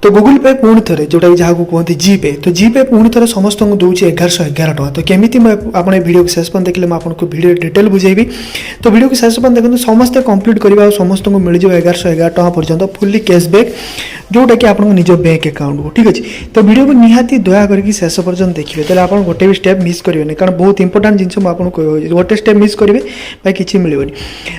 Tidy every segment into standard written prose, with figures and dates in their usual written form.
तो गूगल पे पुणी थे जोटा जहाँ कहते जीपे तो जीपे पुणी थे समस्त को दूसरी 1111 टका तो केमी आप भिडियो को शेष पर्यंत देखिए आपको भिडियो डिटेल बुझेबी तो भिडियो को शेष पर्यंत देखते समस्ते कंप्लीट करवा और समस्त को मिल 1111 टका पर्यंत फुल्ली कैशबैक जोटा कि आप निज बैंक अकाउंट को ठीक अच्छे तो वीडियो को निहाती दया करके शेष पर्यंत देखिए तो आप गोटे भी स्टेप मिस करेंगे कारण बहुत इंपोर्टाट जिन आपको गोटे स्टेप मिस करेंगे भाई किसी मिलनी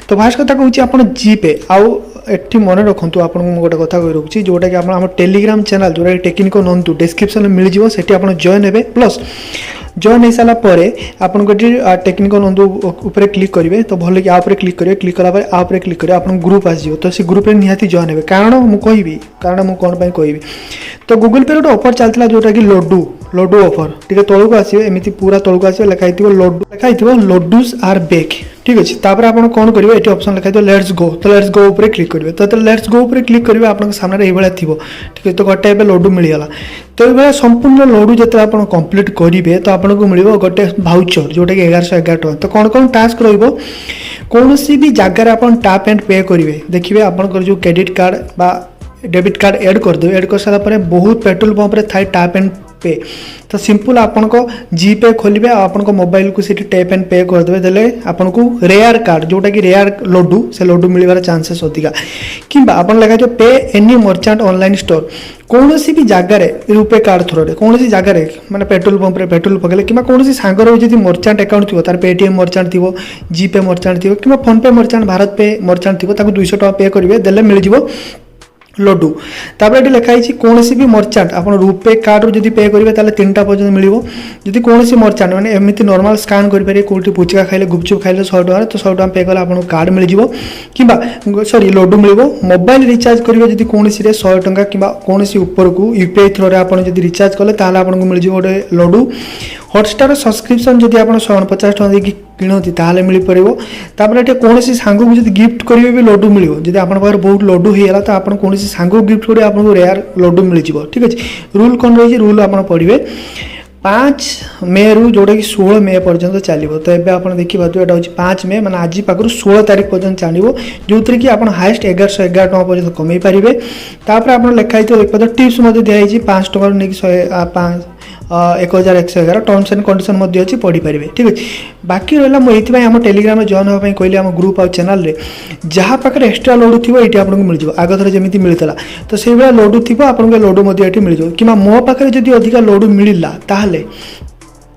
तो फास्ट कथा कहूँ आप जीपे आउ एटी मन रखु आपको गोटे कथा कही रखुच्छी जोटा कि आप टेलीग्राम चैनल जोटा टेक्निको नंदू डिस्क्रिप्शन में मिल जाव से आप जॉइन हे प्लस जॉइन हो सारापर आपन टेक्निको नंदू ऊपर क्लिक करेंगे तो भले आप क्लिक करेंगे क्लिक कलापर आप क्लिक करेंगे आप ग्रुप आसो तो से ग्रुप में निहाती जॉइन हे कारण मुझे कारण मुझे कौन कहि तो गूगल पे गोटे ऑफर चलता जोटा कि लड्डू ऑफर टी तौक आसो एमती पूरा तौक आसो लिखाई लड्डू लड्डूज आर बेक ठीक अच्छे तापर आप कौन करेंगे ये ऑप्शन लिखाई लेट्स गो तो लेट्स गो ऊपर क्लिक करेंगे तो लेट्स गो ऊपर क्लिक करेंगे आप सामने ये थी ठीक है तो गोटे लड्डू मिलगला तो ये संपूर्ण लड्डू जो आप कंप्लीट करेंगे तो आपको मिल गोटे भाउचर जोटा कि 1111 टका तो कौन कौन टास्क रोन भी जगार आप टैप एंड पे करेंगे देखिए आपंकर जो क्रेडिट कार्ड बा डेबिट कार्ड एड करदे एड कर सारापर बहुत पेट्रोल पंप रे थाए टैप एंड पे तो सिंपल आपन को जीपे खोलिए आपन को मोबाइल को सीटी टैप एंड पे करदे देले आपन को रेयर कार्ड जोटा कि रेयर लड्डू से लड्डू मिलवार चांसेस अधिका किंबा आपन लगा जो पे एनी मर्चेंट ऑनलाइन स्टोर कौन सी भी जगार रुपे कार्ड थ्रो कौन सी जगार माने पेट्रोल पंप रे पेट्रोल पकड़े कि कौन सी सांगर जब मर्चेंट अकाउंट थी तार पेटीएम मर्चेंट थी जीपे मर्चेंट थी कि फोन पे मर्चेंट भारत पे मर्चेंट थी 200 टका पे करेंगे देले मिल जाव लड्डू तापर ये लिखाई कौन भी मर्चेंट आप रुपे कार्ड रू जब पे करेंगे 3टा पर्यटन मिल जब कौन मर्चेंट मैंने एमती नॉर्मल स्कान करेंगे कौटी पुचका खाइले गुपचुप खाइले 100 टका तो 100 टका पे कले आपको कार्ड मिल जाव कि सॉरी लड्डू मिल मोबाइल रिचार्ज करेंगे जब कौन 100 टका कि कौन ऊपर को यूपीआई थ्रो आप रिचार्ज कले आपको मिल जाव गोटे लड्डू हॉटस्टार सब्सक्रिप्शन जब आप 150 टका देकी किणती ताले मिल पार ये कौन सांग को जब गिफ्ट करेंगे भी लड्डू मिल जब आप बहुत लड्डू होगा तो आप कौन सांग को गिफ्ट करेंगे आपको रेयर लड्डू मिल जाव ठीक अच्छे रूल कौन रही रूल आप पढ़े 5 मे रु जोटा कि 16 मे पर्यंत चलो तो ये आप देखिए यहाँ हूँ 5 मे मैंने आज पाखु 16 तारीख पर्यंत चलो जो थी कि आप हाएस्ट 1111 टका पर्यंत कमे पारे तापर आप लिखाई देखिए टिप्स दिखाई 5 टका नहीं 1111 टर्म्स एंड कंडीशन अच्छी पढ़ी पारे ठीक है बाकी रहा मुझे आम टेलीग्राम में जॉइन होगा कहली आम ग्रुप आ चैनल रे जहाँ पाखे एक्सट्रा लड्डू थी ये आपको मिल जाए आग थर जमी मिलता तो से भाया लड्डू थी आपको लड्डू ये मिल जाए कि मो पाखे जब अधिक लड्डू मिलला ताहले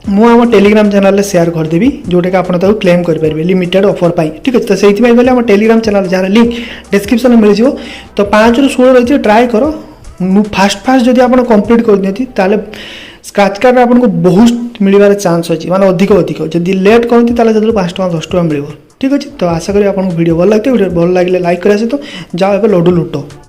मु आम टेलीग्राम चैनल में शेयर करदेवी जोटा कि आप क्लेम करेंगे लिमिटेड ऑफर पाई ठीक है तो से गले आम टेलीग्राम चैनल जहाँ लिंक डिस्क्रिप्शन में मिल जाए तो 5 ରୁ 16 रही ट्राए करो फास्ट जब आप कंप्लीट कर दिखती ताले स्क्रैच कार्ड आपको बहुत मिलवार चांस अच्छी माने अधिक जब लेट करती 5 टका 10 टका मिल ठीक अच्छे तो आशा करी आपको वीडियो भल लगे वीडियो भल लगे लाइक कर सहित जाओ ए लड्डू लुट।